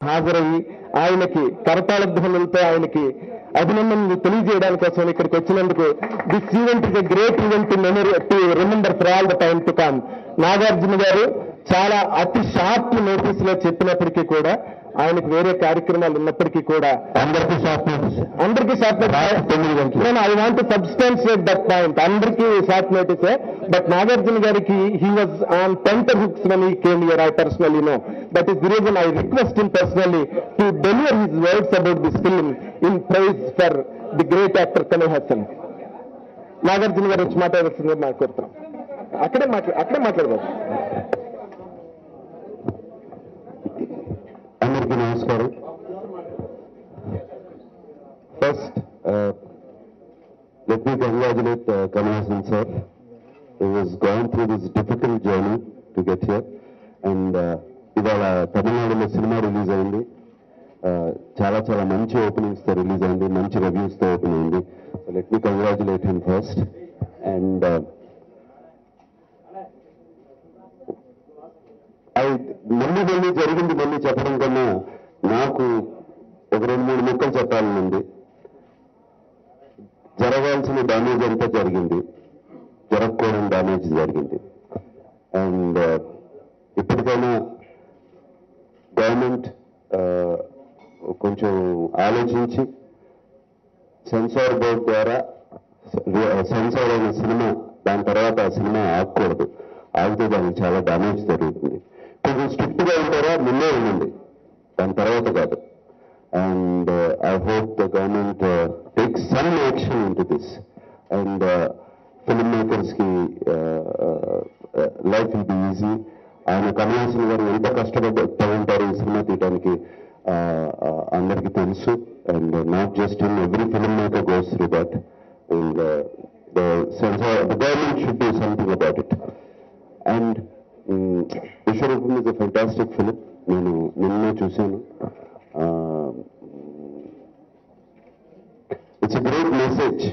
హాజరయ్యి ఆయనకి కరతాళ ధ్వనులతో ఆయనకి అభినందనలు తెలియజేయడానికి కోసం ఇక్కడికి వచ్చినందుకు this event is a great event to remember for all the time to come. Nagarjuna గారు చాలా అతి షార్ట్ నోటీస్ లో చెప్పినప్పటికీ కూడా ఆయనకు వేరే కార్యక్రమాలు ఉన్నప్పటికీ కూడా అందరికీ short notice I want substantiate that point. అందరికీ షార్ట్ నోటీసే, బట్ నాగార్జున గారికి he was on tenterhooks when he came here. I personally know that is the reason I request him personally to deliver his words about this film in praise for the great actor Kamal Haasan. Nagarjuna గారు వచ్చి మాట్లాడాల్సిందిగా మాకు కోరుతున్నాం. అక్కడే మాట్లాడదాం. అందరికీ నమస్కారం. First let me congratulate Kamal Haasan sir. He has gone through this difficult journey to get here, and ఇవాళ తమిళనాడులో సినిమా రిలీజ్ అయింది. చాలా చాలా మంచి ఓపెనింగ్స్ తో రిలీజ్ అయింది, మంచి రివ్యూస్ తో ఓపెన్ అయింది. So let me congratulate him first. And మళ్ళీ జరిగింది మళ్ళీ చెప్పడం కన్నా నాకు ఒక 2-3 ముక్కలు చెప్పాలని ఉంది. జరగాల్సిన డ్యామేజ్ అంతా జరిగింది, జరగకూడని డ్యామేజ్ జరిగింది. అండ్ ఇప్పటికైనా గవర్నమెంట్ కొంచెం ఆలోచించి సెన్సార్ బోర్డు ద్వారా సెన్సార్ అయిన సినిమా దాని తర్వాత ఆ సినిమా ఆగకూడదు. ఆగితే దానికి చాలా డ్యామేజ్ జరుగుతుంది. కొంచెం స్ట్రిక్ట్ గా ఉంటారా ముందే ఉండండి, దాని తర్వాత కాదు. And I hope the government take some action in to this. And film makers కి లైఫ్ విల్ బి ఈజీ. ఆయన కమల్ హాసన్ గారు ఎంత కష్టపడుతూ ఉంటారు ఈ సినిమా తీయడానికి అందరికీ తెలుసు. And not just in every film maker goes through that. And the government should do something about it. And Vishwaroopam is a fantastic film. నేను నిన్నే చూశాను. It's a great message.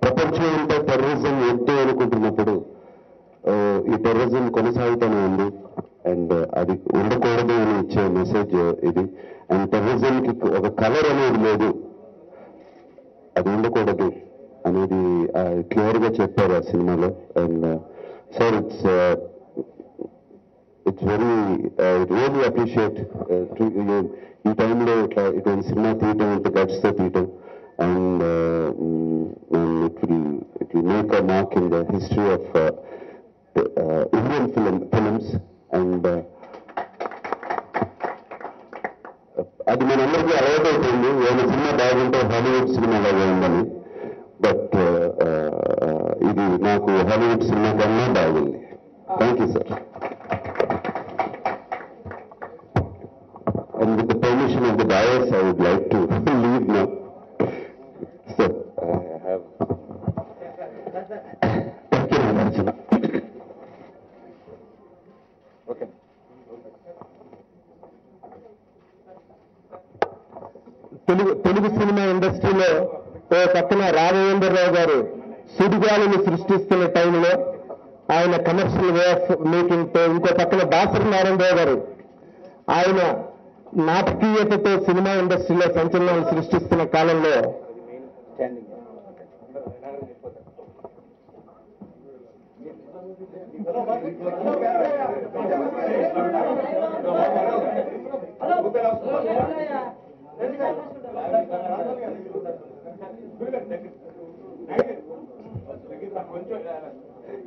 ప్రపంచం అంతా టెర్రరిజం వద్దు అనుకుంటున్నప్పుడు ఈ టెర్రరిజం కొనసాగుతూనే ఉంది. అండ్ అది ఉండకూడదు అని ఇచ్చే మెసేజ్ ఇది. అండ్ టెర్రరిజంకి ఒక కలర్ అనేది లేదు, అది ఉండకూడదు అనేది క్లియర్ గా చెప్పారు ఆ సినిమాలో. And sir it's very really appreciate ఈ టైంలో ఇటువంటి సినిమా తీయటం, ఇంత గట్స్ తో తీయటం. And it will make a mark in the history of Indian films. And అది మనందరికీ అలవాటైపోయింది, ఏమైనా సినిమా బాగుంటే హాలీవుడ్ సినిమా లాగా ఉందని. బట్ ఇది నాకు హాలీవుడ్ సినిమా కన్నా బాగుంది. Thank you sir. And with the permission of the dais I would like to leave now. Sir I have thank you Nagarjuna. Okay. Telugu cinema ఇండస్ట్రీలో ఓ పక్కన రాఘవేంద్రరావు గారు సుడిగాలిని సృష్టిస్తున్న టైంలో ఆయన కమర్షియల్ వే ఆఫ్ మేకింగ్ తో, ఇంకో పక్కన దాసరి నారాయణరావు గారు ఆయన నాటకీయతతో సినిమా ఇండస్ట్రీలో సంచలనాలు సృష్టిస్తున్న కాలంలో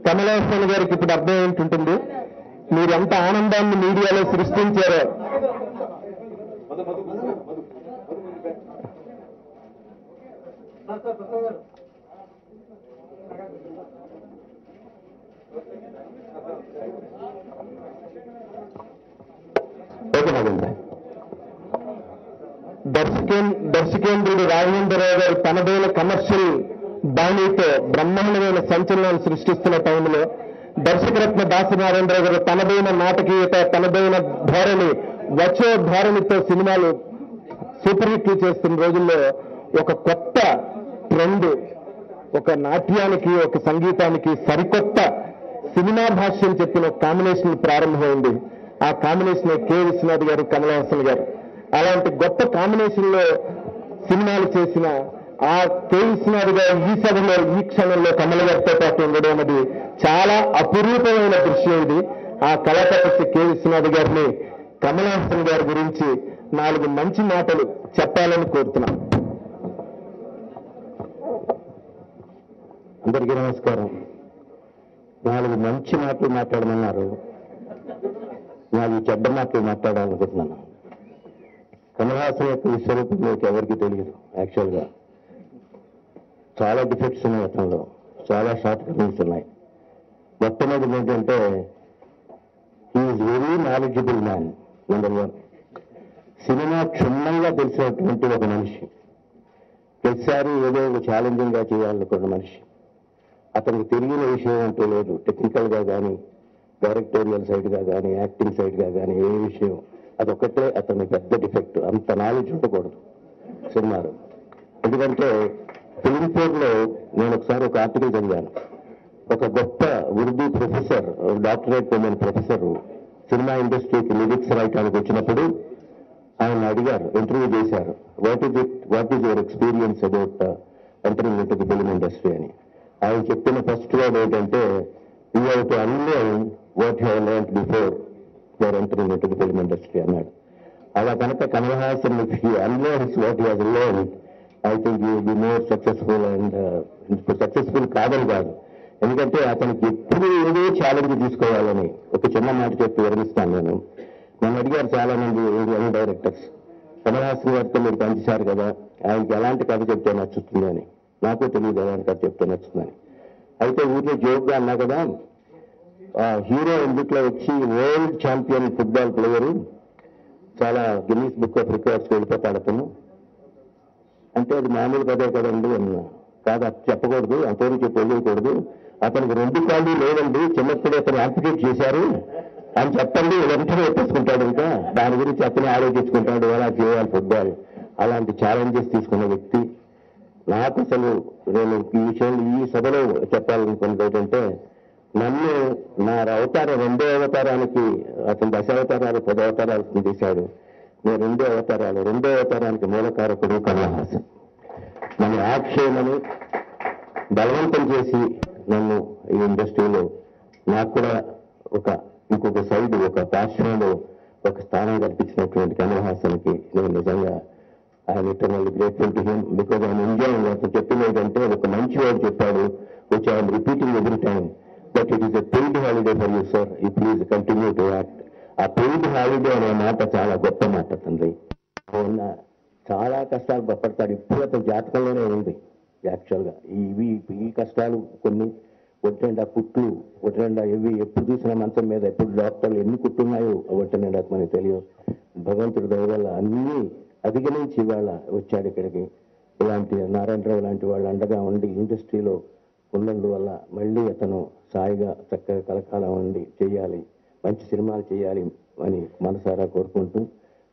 కమల్ హాసన్ గారికి ఇప్పుడు అర్థం ఏంటుంటుంది, మీరు ఎంత ఆనందాన్ని మీడియాలో సృష్టించారో. ఓకే నగేంద్ర. దర్శకేంద్రుడు రాఘవేంద్రరావు గారు తనదైన కమర్షియల్ బాణీతో బ్రహ్మాండమైన సంచలనాలు సృష్టిస్తున్న టైంలో దర్శకరత్న దాసనారాయణరావు గారు తనదైన నాటకీయత, తనదైన ధోరణి, వచ్చో ధోరణితో సినిమాలు సూపర్ హిట్లు చేస్తున్న రోజుల్లో ఒక కొత్త ట్రెండ్, ఒక నాట్యానికి, ఒక సంగీతానికి సరికొత్త సినిమా భాష్యం చెప్పిన ఒక కాంబినేషన్ ప్రారంభమైంది. ఆ కాంబినేషన్ కే విశ్వనాథ్ గారు, కమల్ హాసన్ గారు. అలాంటి గొప్ప కాంబినేషన్ లో సినిమాలు చేసిన ఆ కే విశ్వనాథ్ గారు ఈ సభలో ఈ క్షణంలో కమల్ గారితో పాటు ఉండడం అనేది చాలా అపురూపమైన దృశ్యం ఇది. ఆ కళాతపస్వి కే విశ్వనాథ్ గారిని కమల్ హాసన్ గారి గురించి 4 మంచి మాటలు చెప్పాలని కోరుతున్నాం. అందరికీ నమస్కారం. 4 మంచి మాటలు మాట్లాడమన్నారు, 4 చెడ్డ మాటలు మాట్లాడాలనుకుంటున్నాను. కమల్ హాసన్ యొక్క విశ్వరూపం మీకు ఎవరికి తెలియదు. యాక్చువల్గా చాలా డిఫెక్ట్స్ ఉన్నాయి అతనిలో, చాలా షార్ట్ కమింగ్స్ ఉన్నాయి. మొట్టమొదటి ఏంటంటే he is very knowledgeable man. Number 1, cinema క్షుణ్ణంగా తెలిసినటువంటి ఒక మనిషి. ప్రతిసారి ఏదో ఒక ఛాలెంజింగ్ గా చేయాలనుకున్న మనిషి. అతనికి తెలియని విషయం అంటూ లేదు. టెక్నికల్ గా కానీ, డైరెక్టోరియల్ సైడ్ గా కానీ, యాక్టింగ్ సైడ్ గా కానీ ఏ విషయం, అదొక్కటే అతని పెద్ద డిఫెక్ట్. అంత నాలెడ్జ్ ఉండకూడదు సినిమాలో. ఎందుకంటే ఫిల్మ్ఫేర్ లో నేను ఒకసారి ఒక ఆర్టికల్ చదివాను. ఒక గొప్ప ఉర్దూ ప్రొఫెసర్, డాక్టరేట్ పొందిన ప్రొఫెసర్ సినిమా ఇండస్ట్రీకి లిరిక్స్ రాయడానికి వచ్చినప్పుడు ఆయన అడిగారు, ఇంటర్వ్యూ చేశారు, what is your experience about entering into the film industry అని. ఆయన చెప్పిన ఫస్ట్ వర్డ్ ఏంటంటే, you have to unlearn what you have learned before your entering into the film industry అన్నాడు. అలా కనుక Kamal Haasan if he unlearns what he has learned, I think you will be more successful. And successful కాదని కాదు, ఎందుకంటే అతనికి ఎప్పుడు ఏదో challenge తీసుకోవాలని ఒక చిన్న మాట చెప్పి వివరిస్తాను నేను. నన్ను అడిగారు చాలా మంది యంగ్ డైరెక్టర్స్, కమల్ హాసన్ గారితో మీరు పనిచేశారు కదా, ఆయనకి ఎలాంటి కథ చెప్తే నచ్చుతుంది అని. నాకు తెలియదు ఎలాంటి కథ చెప్తే నచ్చుతుందని. అయితే ఊరిలో జోక్గా అన్నా కదా, హీరో ఇందుట్లో వచ్చి వరల్డ్ ఛాంపియన్ ఫుట్బాల్ ప్లేయరు, చాలా గిన్నీస్ బుక్ ఆఫ్ రికార్డ్స్కి వెళ్ళిపోతాడు అతను అంటే, అది మామూలు కథే కదండి అన్నా. కాదు, చెప్పకూడదు, అంతవరకు చెప్పి వెళ్ళకూడదు. అతనికి 2 కాళ్ళు లేదండి, చిన్నప్పుడు అతను యాంపిటేట్ చేశారు అని చెప్పండి, వెంటనే ఒప్పేసుకుంటాడు. ఇంకా దాని గురించి అతనే ఆలోచించుకుంటాడు, ఎలా చేయాలి ఫుట్బాల్. అలాంటి ఛాలెంజెస్ తీసుకున్న వ్యక్తి. నాకు అసలు నేను ఈ విషయంలో ఈ సభలో చెప్పాలనుకున్నది ఏంటంటే, నన్ను నా అవతారం 2వ అవతారానికి, అతను 10 అవతారాలు 10 అవతారాలు తీశాడు. నేను 2 అవతారాలు, 2వ అవతారానికి మూలకారకుడు కమల్ హాసన్. నన్ను యాక్ట్ చేయమని బలవంతం చేసి నన్ను ఈ ఇండస్ట్రీలో నాకు కూడా ఇంకొక సైడ్, ఒక ప్యాషన్లో ఒక స్థానం కల్పించినటువంటి కమల్ హాసన్కి నేను నిజంగా I'm eternally grateful to him. Because ఆయన ఎంజాయింగ్. అతను చెప్పింది ఏంటంటే, ఒక మంచి వాడు చెప్పాడు, which I'm repeating every time, but it is a paid holiday for you sir, ఈ ప్లీజ్ కంటిన్యూ టు యాక్ట్. ఆ పెయిడ్ హాలిడే అనే మాట చాలా గొప్ప మాట తండ్రి. ఆయన చాలా కష్టాలు పడతాడు. ఇప్పుడు అతని జాతకంలోనే ఉంది యాక్చువల్గా. ఈ కష్టాలు కొన్ని, ఒంటినిండా కుట్లు, ఒంటినిండా ఎప్పుడు చూసినా మంచం మీద, ఎప్పుడు డాక్టర్లు ఎన్ని కుట్టున్నాయో ఒంటినిండా మనకి తెలియదు. భగవంతుడి దయ వల్ల అన్నీ అధిగమించి ఇవాళ వచ్చాడు ఇక్కడికి. ఇలాంటి నారాయణరావు లాంటి వాళ్ళు అండగా ఉండి ఇండస్ట్రీలో ఉన్నందువల్ల మళ్ళీ అతను సాయిగా చక్కగా కలకాలం ఉండి చేయాలి, మంచి సినిమాలు చేయాలి అని మనసారా కోరుకుంటూ,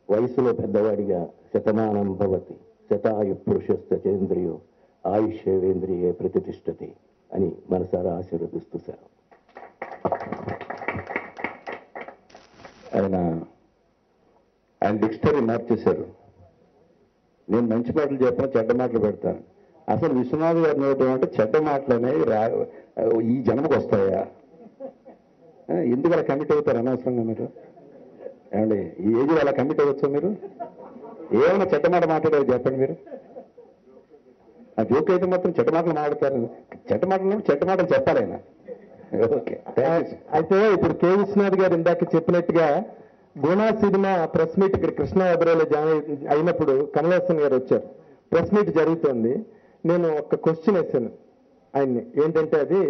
వయసులో పెద్దవాడిగా శతమానం భవతి శతాయు పురుషస్థ చేంద్రియో ఆయుష్యేంద్రియే ప్రతిష్టతి అని మనసారా ఆశీర్వదిస్తూ సార్. ఆయన డిక్షనరీ మార్చేశారు. నేను మంచి మాటలు చెప్పిన చెడ్డ మాటలు పెడతాను. అసలు విశ్వనాథ్ గారు నోటం అంటే చెడ్డ మాటలు అనేవి ఈ జన్మకు వస్తాయా? ఎందుకు అలా కమిట్ అవుతారు అనవసరంగా మీరు? ఏమండి, ఈ ఏజ్ అలా కమిట్ అవ్వచ్చా మీరు? ఏమైనా చెడ్డ మాట మాట్లాడేది చెప్పండి మీరు. ఆ జోక్ అయితే మాత్రం చెడ్డ మాటలు మాట్లాడతారు. చెడ్డ మాటలు చెప్పాలి ఆయన. ఓకే. అయితే ఇప్పుడు కే విశ్వనాథ్ గారు ఇందాక చెప్పినట్టుగా గుణ సినిమా ప్రెస్ మీట్ ఇక్కడ కృష్ణా అబ్రోలో జాయిన్ అయినప్పుడు కమల్ హాసన్ గారు వచ్చారు. ప్రెస్ మీట్ జరుగుతుంది. నేను ఒక క్వశ్చన్ వేశాను ఆయన్ని. ఏంటంటే, అది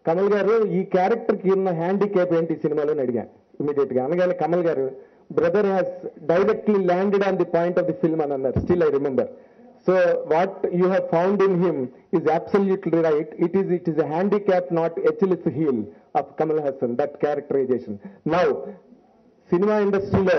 కమల్ గారు ఈ క్యారెక్టర్కి ఉన్న హ్యాండిక్యాప్ ఏంటి సినిమాలో అని అడిగాను ఇమీడియట్ గా. అనగానే కమల్ గారు, brother has directly landed on the point of the film అని అన్నారు. Still I remember. So what you have found in him is absolutely right. It is a handicap, not Achilles heel of Kamal Haasan, that characterization. Now, cinema industry lo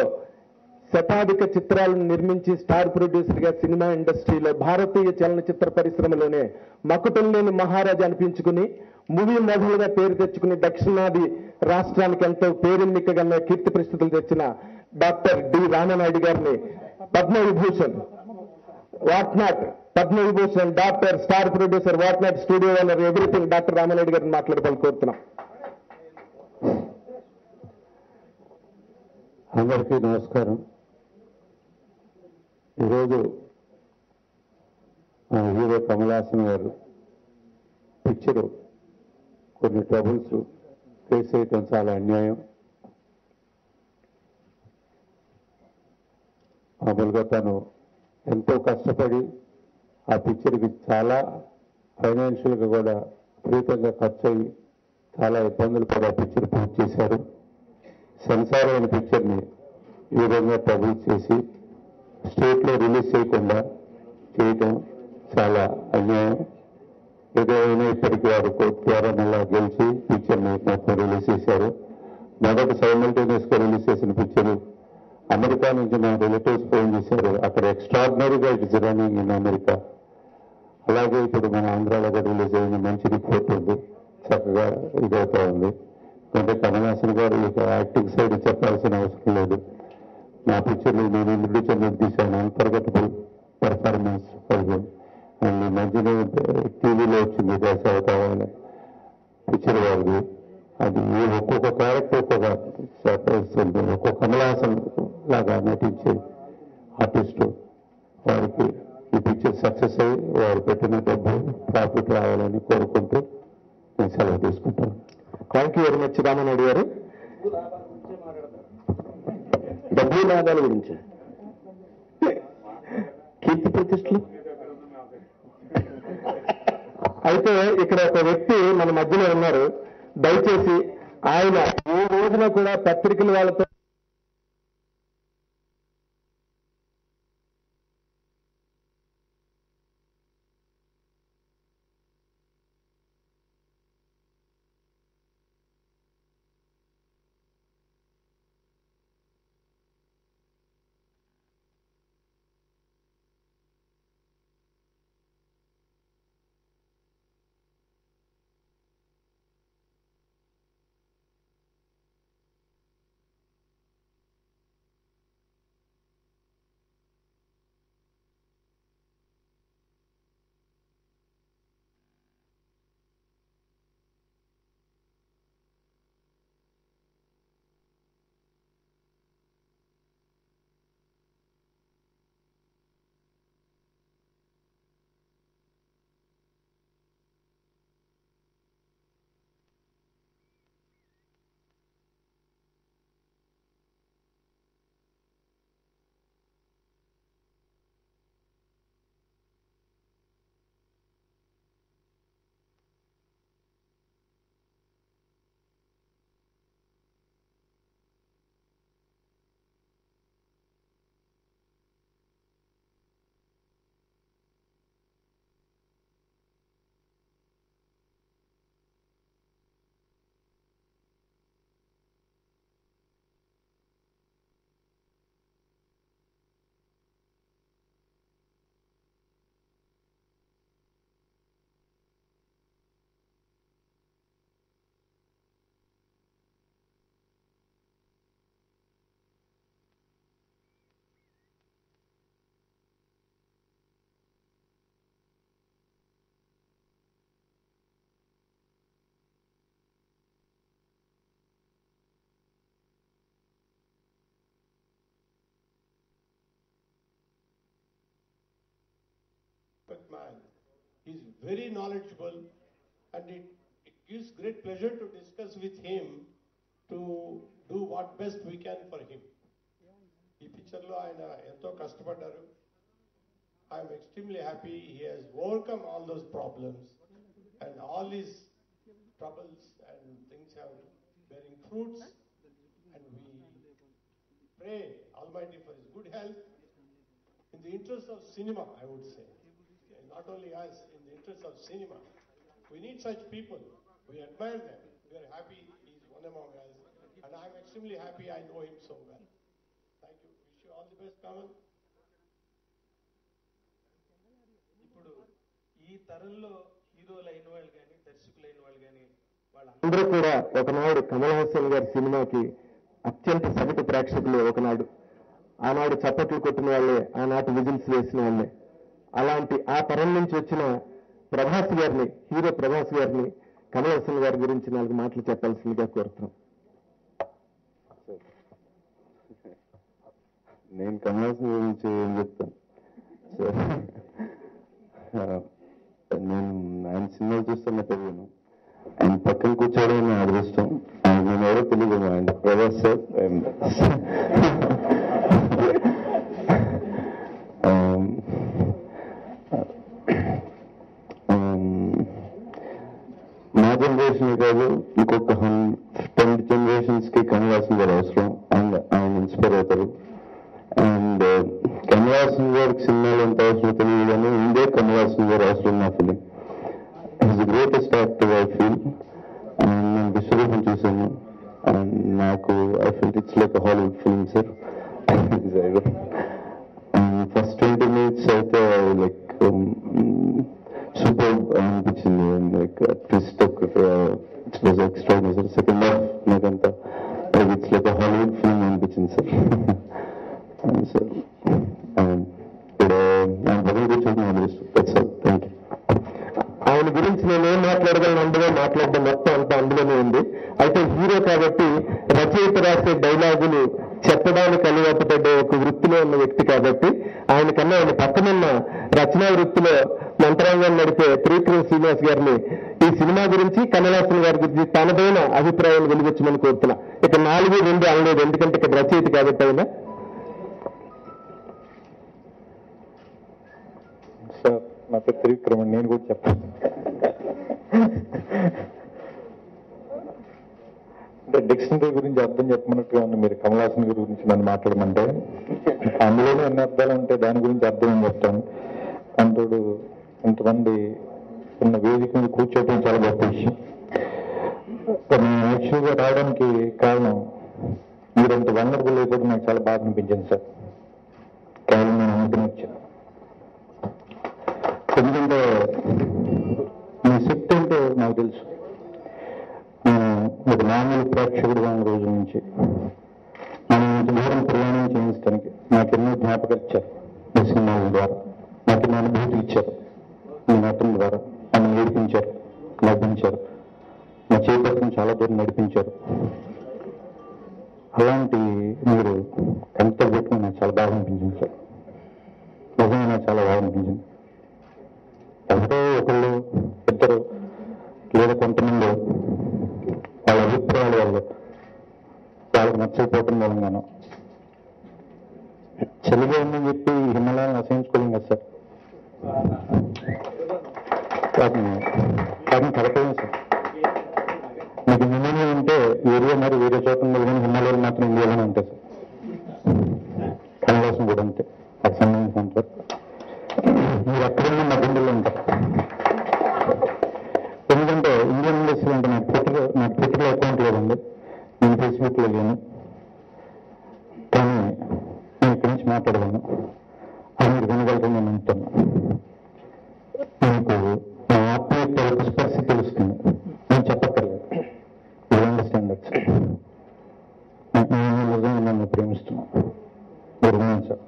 శతాధిక చిత్రాలను నిర్మించి star producer గా cinema ఇండస్ట్రీలో భారతీయ చలనచిత్ర పరిశ్రమలోనే మకుటం లేని మహారాజా అనిపించుకుని movie మోడల్గా పేరు తెచ్చుకుని దక్షిణాది రాష్ట్రానికి ఎంతో పేరెన్నికగన్న కీర్తి ప్రసిద్ధులు తెచ్చిన డాక్టర్ డి రామనాయుడు గారిని Padma Vibhushan what not Padma Vibhushan doctor star producer what not studio owner everything doctor Ramanaidu గారిని మాట్లాడాలని కోరుతున్నాం. అందరికీ నమస్కారం. ఈరోజు మా హీరో కమల్ హాసన్ గారు పిక్చరు కొన్ని ట్రబుల్స్ ఫేస్ చేయటం చాలా అన్యాయం. మామూలుగా తను ఎంతో కష్టపడి ఆ పిక్చర్కి చాలా ఫైనాన్షియల్గా కూడా విపరీతంగా ఖర్చు అయ్యి చాలా ఇబ్బందులు పడి ఆ పిక్చర్ పూర్తి చేశారు. సెన్సార్ అయిన పిక్చర్ని ఈ విధంగా ట్రబుల్ చేసి స్టేట్లో రిలీజ్ చేయకుండా చేయటం చాలా అన్యాయం. ఏదైనా ఇప్పటికీ వారు కోర్టు ద్వారా మళ్ళా గెలిచి పిక్చర్ని మొత్తం రిలీజ్ చేశారు. మొదట సైమల్టేనియస్గా రిలీజ్ చేసిన పిక్చరు అమెరికా నుంచి మా రిలేటివ్స్ ఫోన్ చేశారు. అక్కడ ఎక్స్ట్రాడినరీగా it is running in America. అలాగే ఇప్పుడు మన ఆంధ్రాలో కూడా రిలీజ్ అయిన మంచి రిపోర్ట్ ఉంది, చక్కగా ఇదవుతా ఉంది. అంటే కమల్ హాసన్ గారు ఇక యాక్టింగ్ సైడ్ చెప్పాల్సిన అవసరం లేదు. నా పిక్చర్లు నేను ఇంద్రుడి చంద్రుడు తీశాను, అన్ఫర్గెటబుల్ పర్ఫార్మెన్స్ ఫర్ అండ్ ఈ మధ్యన టీవీలో వచ్చింది దశావతారాల పిక్చర్ వారిది. అది ఒక్కొక్క క్యారెక్టర్ ఒక్కొక్క సర్ప్రైజ్ ఉంది. ఒక్కొక్క కమల్ హాసన్ లాగా నటించే ఆర్టిస్టు వారికి ఈ పిక్చర్ సక్సెస్ అయ్యి వారు పెట్టిన డబ్బు ప్రాఫిట్ రావాలని కోరుకుంటూ నేను సెలవు తీసుకుంటాను. Thank you very much Rama Naidu గారు. డబ్బు లాభాల గురించి కీర్తి ప్రతిష్టలు. అయితే ఇక్కడ ఒక వ్యక్తి మన మధ్యలో ఉన్నారు. దయచేసి ఆయన ఏ రోజున కూడా పత్రికల వాళ్ళతో man. He's very knowledgeable, and it gives great pleasure to discuss with him to do what best we can for him. ఈ పిక్చర్లో ఆయన ఎంతో కష్టపడ్డారు. I'm extremely happy he has overcome all those problems and all his troubles and things have bearing fruits and we pray almighty for his good health in the interest of cinema, I would say. Not only us, in the interest of cinema. We need such people. We admire them. We are happy he's one among us. And I'm extremely happy I know him so well. Thank you. Wish you all the best, Kamal. ఇప్పుడు ఈ తరంలో హీరోలు అయిన వాళ్ళు కానీ దర్శకులు అయిన వాళ్ళు కానీ అందరూ కూడా ఒకనాడు కమల్ హాసన్ గారి సినిమాకి అత్యంత సగటు ప్రేక్షకులు ఒకనాడు, ఆనాడు చప్పట్లు కొట్టిన వాళ్ళే, ఆనాటి విజిల్స్ వేసిన వాళ్ళే. అలాంటి ఆ తరం నుంచి వచ్చిన ప్రభాస్ గారిని, హీరో ప్రభాస్ గారిని కమల్ హాసన్ గారి గురించి 4 మాటలు చెప్పాల్సిందిగా కోరుతున్నాం. నేను కమల్ హాసన్ గురించి ఏం చెప్తాను సార్, నేను ఆయన సినిమాలు చూస్తున్న పెరిగాను. ఆయన పక్కన కూర్చోవడం నా అదృష్టం. నేను ఎవరో తెలియదు, ఆయన ప్రభాస్ సార్. మా జనరేషన్ కాదు, ఇంకొక 10 generations కి కమల్ హాసన్ గారు అవసరం. ఆయన ఇన్స్పైర్ అవుతారు. అండ్ కమల్ హాసన్ గారికి సినిమాలు ఎంత అవసరం తెలియదు కానీ ఇందే కమల్ హాసన్ గారు అవసరం నా feeling. Is the greatest actor I feel. And నేను విశ్వరూపం చూశాను అండ్ నాకు I feel it's like Hollywood film sir. First 20 minutes అయితే లైక్ సూపర్ అనిపించింది. Like twist it was extraordinary sir. Second half నాకంతా ఇట్స్ లైక్ హాలీవుడ్ ఫిల్మ్ అనిపించింది sir. Sir ఇప్పుడు ఆయన పక్కన కూర్చొని అనిపిస్తుంది. Thank you. ఆయన గురించి నేను ఏం మాట్లాడగలను, అందులో మాట్లాడడం మొత్తం అంతా అందులోనే ఉంది. అయితే హీరో కాబట్టి రచయిత రాసే డైలాగులు చెప్పడానికి అలవాటు పడ్డే ఒక వృత్తిలో ఉన్న వ్యక్తి కాబట్టి ఆయన కన్నా ఆయన పక్కనున్న రచనా వృత్తిలో మంత్రాంగం నడిపే త్రివిక్రమ్ శ్రీనివాస్ గారిని ఈ సినిమా గురించి, కమల్ హాసన్ గారి గురించి తనదైన అభిప్రాయాలు వెలిగించమని కోరుతున్నా. ఇక 4-2 అనలేదు, ఎందుకంటే ఇక్కడ రచయిత కాబట్టి ఆయన. సార్ నా పేరు త్రివిక్రమ్, నేను కూడా చెప్పాను. అంటే డిక్షనరీ గురించి అర్థం చెప్పమన్నట్టుగా ఉంది. మీరు కమల్ హాసన్ గారి గురించి నన్ను మాట్లాడమంటే అందులోనే ఎన్ని అర్థాలు ఉంటే దాని గురించి అర్థం ఏం చెప్తాను. అంతోడు ఇంతమంది ఉన్న వేదిక మీద కూర్చోవడం చాలా గొప్ప విషయం. నేను యాక్చువల్గా రావడానికి కారణం మీరంత వనరబుల్ అయిపోతే నాకు చాలా బాధ అనిపించింది సార్. కేవలం నేను అనుకుని వచ్చాను. ఎందుకంటే మీ శక్తి అంటే నాకు తెలుసు. ఒక మామూలు ప్రేక్షకుడు ఉన్న రోజుల నుంచి మనం ఇంత దూరం ప్రయాణం చేయించడానికి నాకు ఎన్నో జ్ఞాపకాలు ఇచ్చారు. మీ సినిమాల ద్వారా నాకు ఎన్నో అనుభూతి ఇచ్చారు. మీ నటన ద్వారా నన్ను నేర్పించారు, నవ్వించారు, నా చేపట్టును చాలా దూరం నడిపించారు. అలాంటి మీరు కంట పెట్టుకుని నాకు చాలా బాగా అనిపించింది సార్. నిజంగా నాకు చాలా బాగా అనిపించింది. ఎవరో ఒకళ్ళు ఇద్దరు లేదా కొంతమంది వాళ్ళ అభిప్రాయాల వల్ల వాళ్ళకి నచ్చకపోవటం మూలంగాను చలిగా ఉందని చెప్పి హిమాలయాన్ని అసహించుకోలేం కదా సార్. వాటిని కలపలేం సార్. మీకు హిమాలయం అంటే ఏరియా మరి వేరే చోట ఉండదు కానీ హిమాలయాలు మాత్రం ఇండియాలోనే ఉంటాయి సార్. కమల్ హాసన్ కూడా అంతే. అది సంబంధించినంత వరకు మీరు ఎక్కడున్నా మా గుండెల్లో ఉంటారు. ఎందుకంటే ఇండియన్ ఇండస్ట్రీ అంటే నాకు ట్విట్టర్లో అకౌంట్ లేదండి, నేను ఫేస్బుక్లో లేను. కానీ నేను ఇక్కడి నుంచి మాట్లాడగలను. అది మీరు వినగలరు నేను అంటాను. మీకు నా ఆత్మీయ స్పర్శ తెలుస్తుంది. నేను చెప్పక్కర్లేదు. You understand that sir. నేను నిజంగా నన్ను ప్రేమిస్తున్నాను. మీరు వినండి సార్,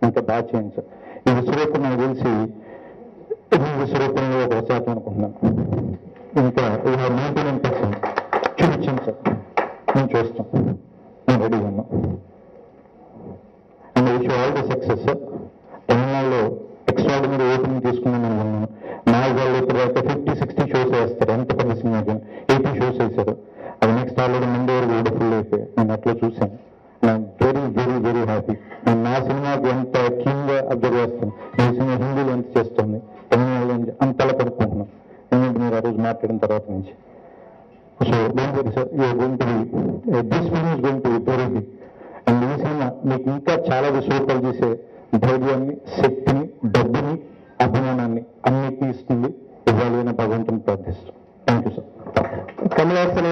ఇంకా బాగా చేయండి సార్. ఈ విశ్వరూపం నాకు తెలిసి విశ్వరూపంలో ఒక శాతం అనుకుంటున్నాను. ఇంకా 99% చూపించాను సార్. నేను చూస్తాం, నేను రెడీగా ఉన్నాం. And wish all the success sir. తెలంగాణలో ఎక్స్ట్రాడినరీ ఓపెనింగ్ తీసుకున్నాను అనుకున్నాను. నాలుగు ఇప్పుడు 50-60 షోస్ వేస్తారు. ఎంత పెద్ద సినిమాకి 80 షోస్ వేశారు. అది నెక్స్ట్ ఆల్రెడీ ముందు వరకు కూడా ఫుల్ అయిపోయాయి. నేను అట్లా చూశాను. I'm very very very happy. నేను నా సినిమాకి ఎంత క్లీన్గా అబ్జర్వ్ చేస్తాను. ఈ సినిమా హిందీలో ఎంత చేస్తుంది, తెలంగాణలో అంతలా కనుక్కుంటున్నాం. ఎందుకంటే మీరు ఆ రోజు మాట్లాడిన తర్వాత నుంచి. So don't worry sir, you're going to be this film is going to be very big. And ఈ సినిమా మీకు ఇంకా చాలా విశ్వరూపాలు చేసే ధైర్యాన్ని, శక్తిని, డబ్బుని, అభిమానాన్ని అన్నిటినీ ఇస్తుంది. ఇవ్వాలి అని భగవంతుని ప్రార్థిస్తాం. Thank you sir. Kamal Haasan